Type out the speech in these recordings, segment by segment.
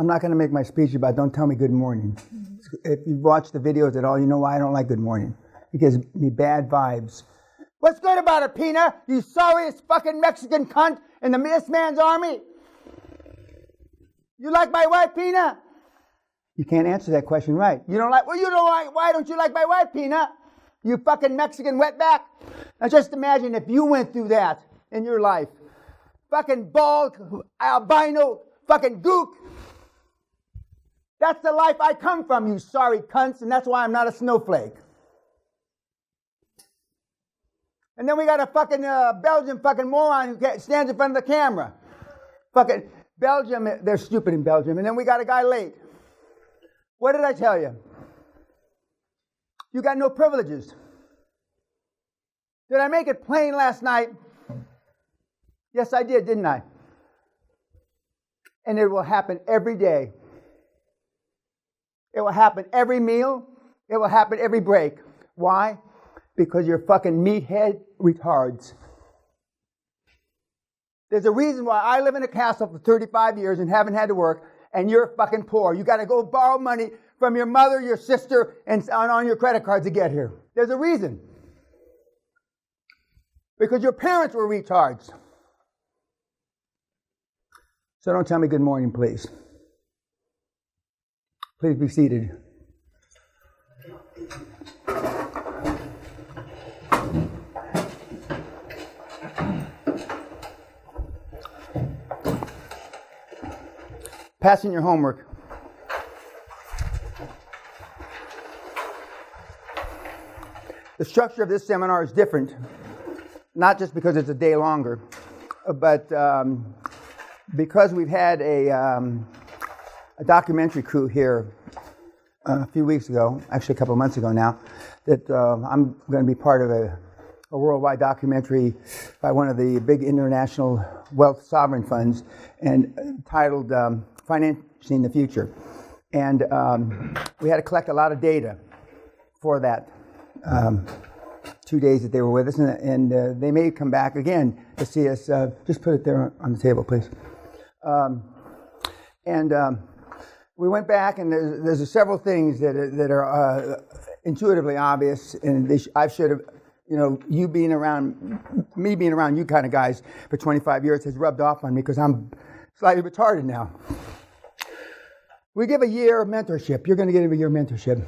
I'm not going to make my speech about don't tell me good morning. If you've watched the videos at all, you know why I don't like good morning. It gives me bad vibes. What's good about it, Peña? You sorriest fucking Mexican cunt in this man's army? You like my wife, Peña? You can't answer that question right. You don't like, well, you don't like, why don't you like my wife, Peña? You fucking Mexican wetback. Now just imagine if you went through that in your life. Fucking bald, albino, fucking gook. That's the life I come from, you sorry cunts, and that's why I'm not a snowflake. And then we got a fucking Belgian fucking moron who stands in front of the camera. Fucking Belgium, they're stupid in Belgium. And then we got a guy late. What did I tell you? You got no privileges. Did I make it plain last night? Yes, I did, didn't I? And it will happen every day. It will happen every meal. It will happen every break. Why? Because you're fucking meathead retards. There's a reason why I live in a castle for 35 years and haven't had to work, and you're fucking poor. You got to go borrow money from your mother, your sister, and on your credit card to get here. There's a reason. Because your parents were retards. So don't tell me good morning, please. Please be seated. Passing your homework. The structure of this seminar is different, not just because it's a day longer, but because we've had a documentary crew here a few weeks ago, actually a couple of months ago now, that I'm going to be part of a worldwide documentary by one of the big international wealth sovereign funds, and titled Financing the Future. And we had to collect a lot of data for that 2 days that they were with us, and they may come back again to see us. Just put it there on the table, please. We went back, and there's several things that are intuitively obvious, and I should have, me being around you kind of guys for 25 years has rubbed off on me because I'm slightly retarded now. We give a year of mentorship. You're going to get a year of mentorship.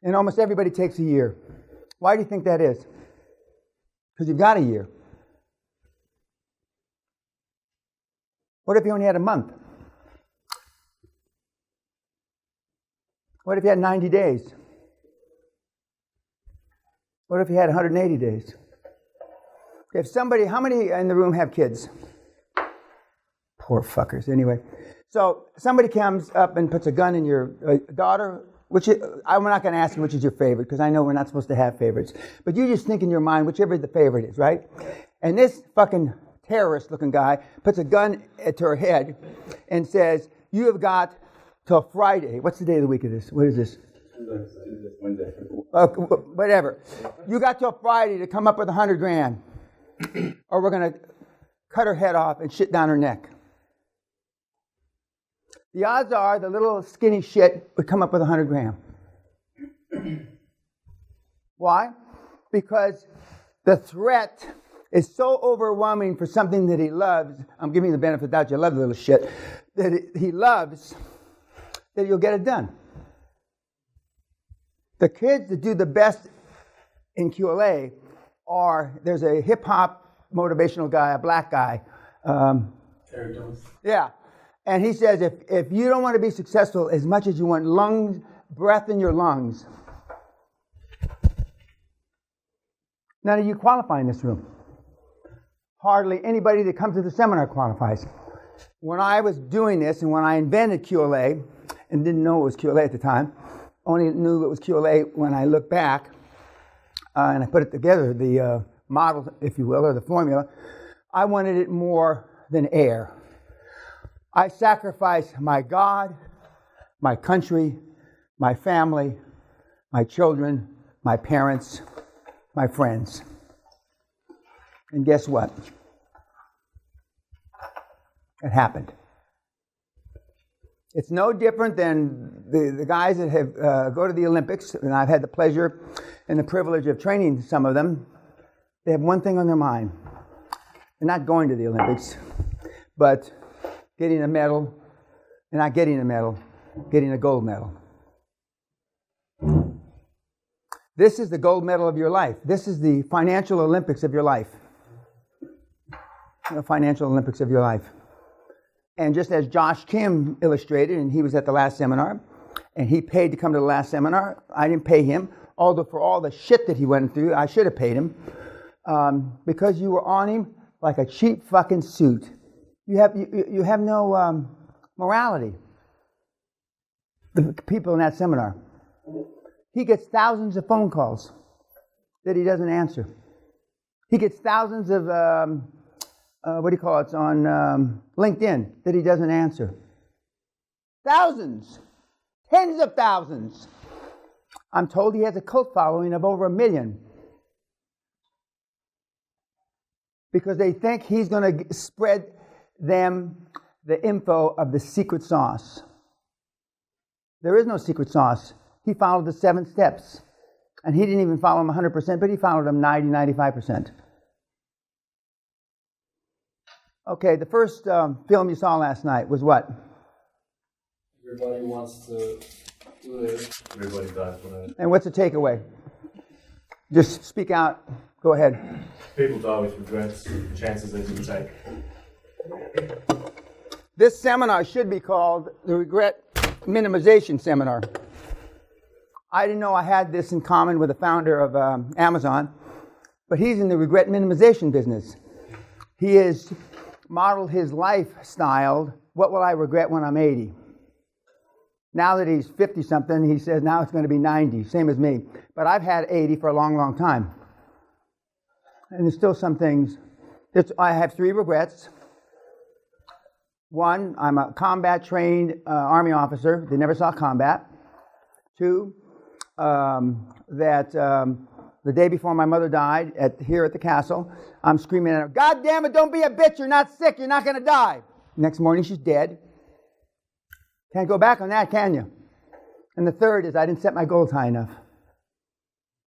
And almost everybody takes a year. Why do you think that is? Because you've got a year. What if you only had a month? What if you had 90 days? What if you had 180 days? If somebody, how many in the room have kids? Poor fuckers. Anyway, so somebody comes up and puts a gun in your daughter, I'm not going to ask you which is your favorite, because I know we're not supposed to have favorites. But you just think in your mind whichever the favorite is, right? And this fucking terrorist-looking guy puts a gun to her head and says, you have got till Friday. What's the day of the week of this? What is this? Wednesday. Whatever. You got till Friday to come up with $100,000, or we're going to cut her head off and shit down her neck. The odds are the little skinny shit would come up with $100,000. Why? Because the threat is so overwhelming for something that he loves. I'm giving you the benefit of the doubt. You love the little shit. That he loves, that you'll get it done. The kids that do the best in QLA there's a hip-hop motivational guy, a black guy. Terry Jones. Yeah. And he says, if you don't want to be successful as much as you want breath in your lungs, none of you qualify in this room. Hardly anybody that comes to the seminar qualifies. When I was doing this, and when I invented QLA, and didn't know it was QLA at the time, only knew it was QLA when I look back, and I put it together, the model, if you will, or the formula, I wanted it more than air. I sacrificed my God, my country, my family, my children, my parents, my friends. And guess what? It happened. It's no different than the guys that have go to the Olympics, and I've had the pleasure and the privilege of training some of them. They have one thing on their mind. They're not going to the Olympics, but getting a medal, and not getting a medal, getting a gold medal. This is the gold medal of your life. This is the financial Olympics of your life. The financial Olympics of your life. And just as Josh Kim illustrated, and he was at the last seminar, and he paid to come to the last seminar, I didn't pay him, although for all the shit that he went through, I should have paid him, because you were on him like a cheap fucking suit. You have no morality. The people in that seminar. He gets thousands of phone calls that he doesn't answer. He gets thousands of on LinkedIn that he doesn't answer. Thousands. Tens of thousands. I'm told he has a cult following of over 1 million. Because they think he's going to spread them the info of the secret sauce. There is no secret sauce. He followed the 7 steps. And he didn't even follow them 100%, but he followed them 90-95%. Okay, the first film you saw last night was what? Everybody wants to do this. Everybody dies for that. And what's the takeaway? Just speak out. Go ahead. People die with regrets, chances they didn't take. This seminar should be called the Regret Minimization Seminar. I didn't know I had this in common with the founder of Amazon, but he's in the regret minimization business. He has modeled his lifestyle, what will I regret when I'm 80? Now that he's 50-something, he says now it's going to be 90, same as me. But I've had 80 for a long, long time. And there's still some things. I have 3 regrets. 1, I'm a combat-trained Army officer. They never saw combat. 2, the day before my mother died here at the castle, I'm screaming at her, God damn it, don't be a bitch, you're not sick, you're not going to die. Next morning, she's dead. Can't go back on that, can you? And the 3rd is I didn't set my goals high enough.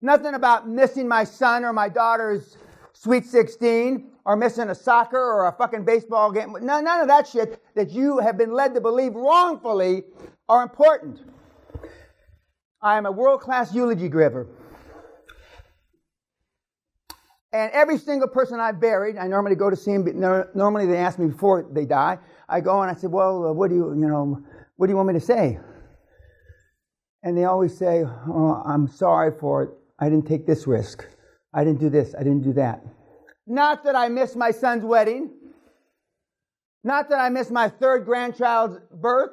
Nothing about missing my son or my daughter's Sweet 16 or missing a soccer or a fucking baseball game. None of that shit that you have been led to believe wrongfully are important. I am a world-class eulogy giver. And every single person I've buried, I normally go to see them, but normally they ask me before they die. I go and I say, well, what do you want me to say? And they always say, oh, I'm sorry for it. I didn't take this risk. I didn't do this. I didn't do that. Not that I missed my son's wedding. Not that I missed my 3rd grandchild's birth.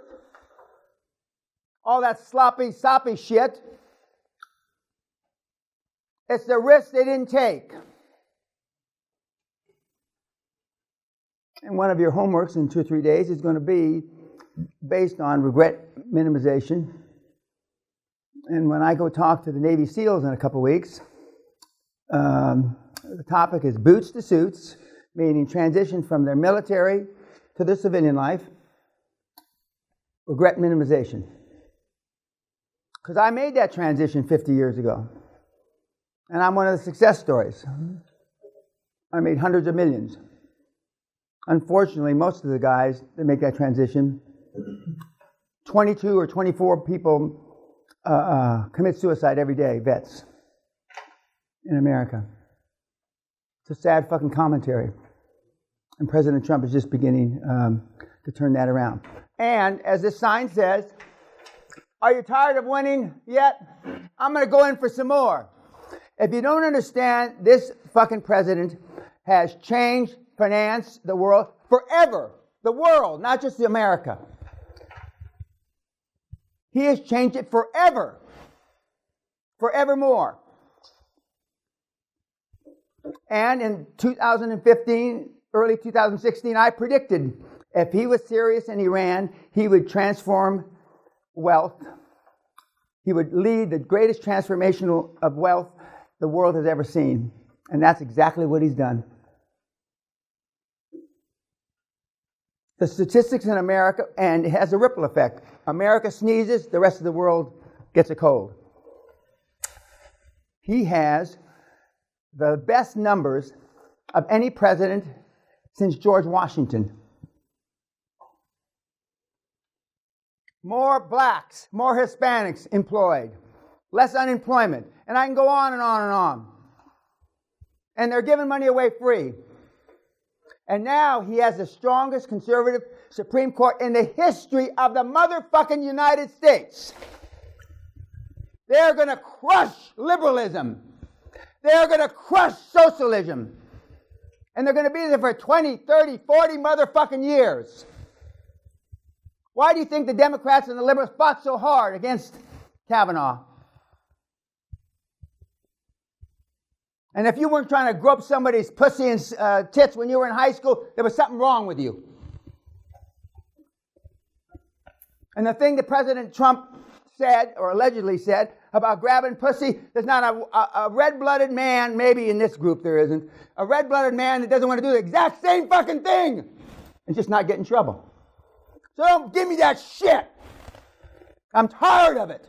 All that sloppy, soppy shit. It's the risk they didn't take. And one of your homeworks in 2 or 3 days is going to be based on regret minimization. And when I go talk to the Navy SEALs in a couple weeks, the topic is boots to suits, meaning transition from their military to their civilian life, regret minimization. Because I made that transition 50 years ago. And I'm one of the success stories. I made hundreds of millions. Unfortunately, most of the guys that make that transition, 22 or 24 people commit suicide every day, vets, in America. It's a sad fucking commentary. And President Trump is just beginning to turn that around. And as this sign says, are you tired of winning yet? I'm going to go in for some more. If you don't understand, this fucking president has changed finance, the world, forever. The world, not just America. He has changed it forever. Forevermore. And in 2015, early 2016, I predicted if he was serious and he ran, he would transform wealth. He would lead the greatest transformation of wealth the world has ever seen. And that's exactly what he's done. the statistics in America, and it has a ripple effect. America sneezes, the rest of the world gets a cold. He has the best numbers of any president since George Washington. More blacks, more Hispanics employed, less unemployment, and I can go on and on and on. And they're giving money away free. And now he has the strongest conservative Supreme Court in the history of the motherfucking United States. They're going to crush liberalism. They're going to crush socialism. And they're going to be there for 20, 30, 40 motherfucking years. Why do you think the Democrats and the liberals fought so hard against Kavanaugh? And if you weren't trying to grope somebody's pussy and tits when you were in high school, there was something wrong with you. And the thing that President Trump said, or allegedly said, about grabbing pussy, there's not a red-blooded man, maybe in this group there isn't, a red-blooded man that doesn't want to do the exact same fucking thing and just not get in trouble. So don't give me that shit. I'm tired of it.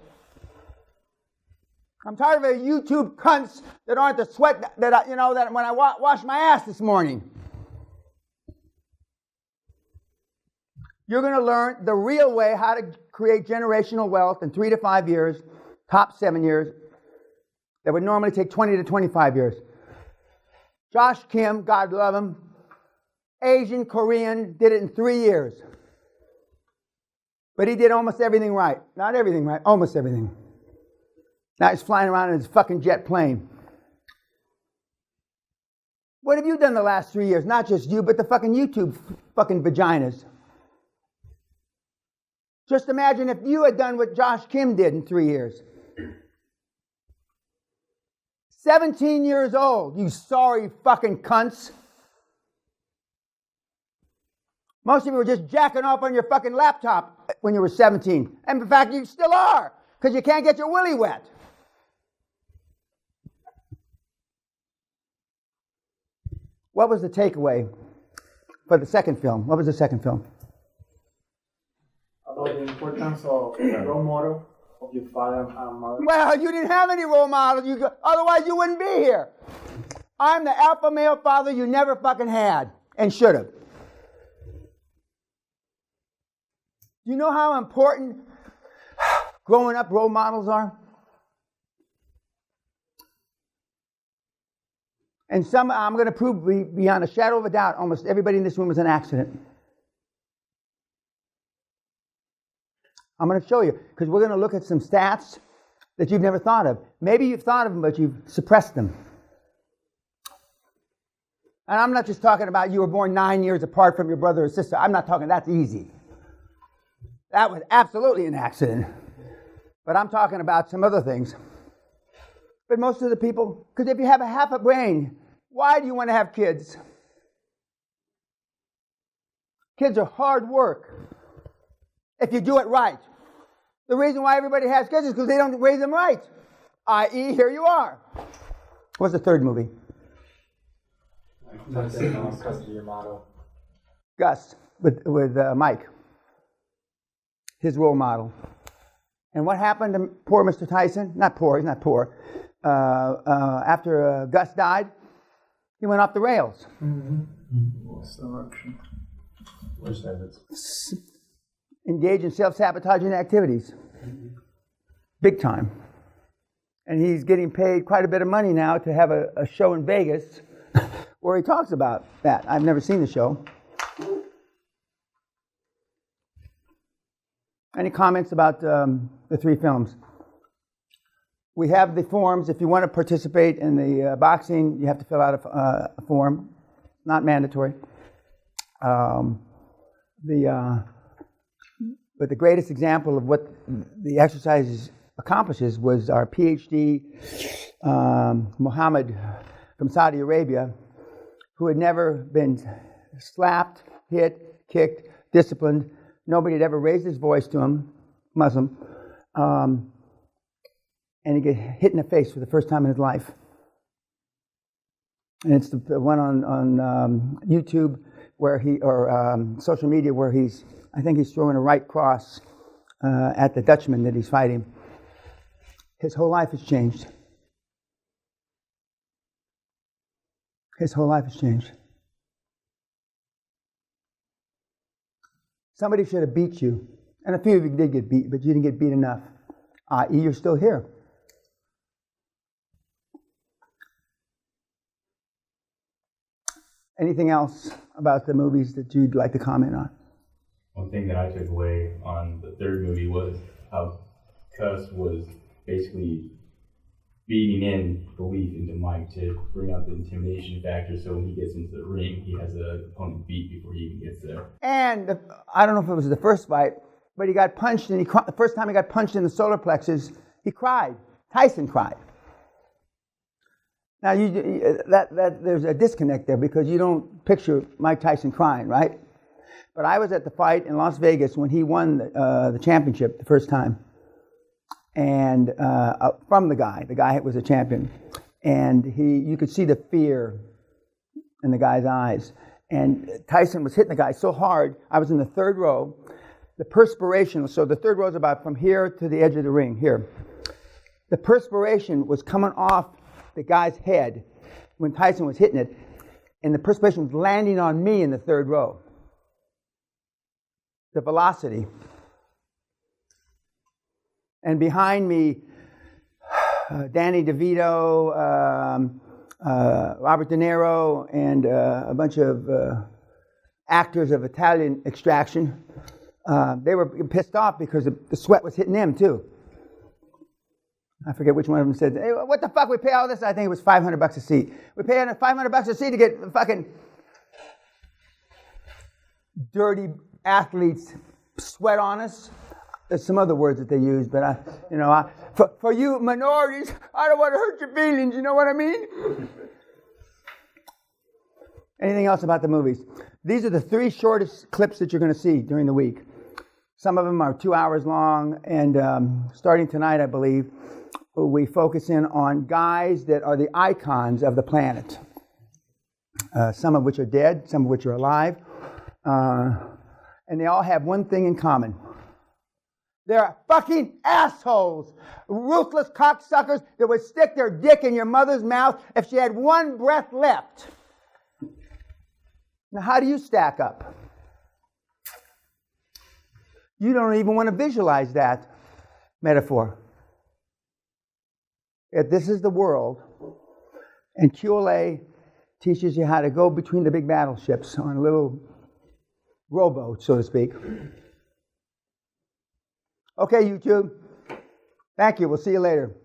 I'm tired of the YouTube cunts that aren't the sweat that when I washed my ass this morning. You're going to learn the real way how to create generational wealth in 3 to 5 years, top 7 years, that would normally take 20 to 25 years. Josh Kim, God love him, Asian, Korean, did it in 3 years. But he did almost everything right. Not everything right, almost everything. Now he's flying around in his fucking jet plane. What have you done the last 3 years? Not just you, but the fucking YouTube fucking vaginas. Just imagine if you had done what Josh Kim did in 3 years. 17 years old, you sorry fucking cunts. Most of you were just jacking off on your fucking laptop when you were 17. And in fact, you still are, because you can't get your willy wet. What was the takeaway for the second film? What was the second film? About the importance of the role model of your father and mother. Well, you didn't have any role models. Otherwise, you wouldn't be here. I'm the alpha male father you never fucking had and should have. Do you know how important growing up role models are? And I'm going to prove beyond a shadow of a doubt, almost everybody in this room is an accident. I'm going to show you, because we're going to look at some stats that you've never thought of. Maybe you've thought of them, but you've suppressed them. And I'm not just talking about you were born 9 years apart from your brother or sister. I'm not talking, that's easy. That was absolutely an accident. But I'm talking about some other things. But most of the people, because if you have a half a brain, why do you want to have kids? Kids are hard work if you do it right. The reason why everybody has kids is because they don't raise them right. I.e., here you are. What's the third movie? Gus, with Mike. His role model. And what happened to poor Mr. Tyson? Not poor, he's not poor. After Gus died, he went off the rails. What's the direction? Where's that? Engage in self-sabotaging activities. Big time. And he's getting paid quite a bit of money now to have a show in Vegas where he talks about that. I've never seen the show. Any comments about the three films? We have the forms. If you want to participate in the boxing, you have to fill out a form. Not mandatory. But the greatest example of what the exercise accomplishes was our PhD, Mohammed from Saudi Arabia, who had never been slapped, hit, kicked, disciplined. Nobody had ever raised his voice to him, Muslim, and he get hit in the face for the first time in his life. And it's the one on YouTube where social media, where I think he's throwing a right cross at the Dutchman that he's fighting. His whole life has changed. His whole life has changed. Somebody should have beat you. And a few of you did get beat, but you didn't get beat enough. I.e., you're still here. Anything else about the movies that you'd like to comment on? One thing that I took away on the third movie was how Cuss was basically feeding in belief into Mike to bring out the intimidation factor, so when he gets into the ring, he has the opponent beat before he even gets there. And I don't know if it was the first fight, but he got punched, and the first time he got punched in the solar plexus, he cried. Tyson cried. Now, there's a disconnect there because you don't picture Mike Tyson crying, right? But I was at the fight in Las Vegas when he won the championship the first time, and from the guy was a champion, and you could see the fear in the guy's eyes. And Tyson was hitting the guy so hard. I was in the third row. The perspiration, so the third row is about from here to the edge of the ring, here. The perspiration was coming off the guy's head when Tyson was hitting it, and the perspiration was landing on me in the third row. The velocity. And behind me, Danny DeVito, Robert De Niro, and a bunch of actors of Italian extraction. They were pissed off because the sweat was hitting them too. I forget which one of them said, "Hey, what the fuck, we pay all this?" I think it was $500 a seat. We pay $500 a seat to get fucking dirty athletes sweat on us. There's some other words that they use, but for you minorities, I don't want to hurt your feelings, you know what I mean? Anything else about the movies? These are the 3 shortest clips that you're going to see during the week. Some of them are 2 hours long, and starting tonight, I believe, we focus in on guys that are the icons of the planet. Some of which are dead, some of which are alive. And they all have one thing in common. They're fucking assholes. Ruthless cocksuckers that would stick their dick in your mother's mouth if she had one breath left. Now, how do you stack up? You don't even want to visualize that metaphor. If this is the world, and QLA teaches you how to go between the big battleships on a little rowboat, so to speak. Okay, YouTube. Thank you. We'll see you later.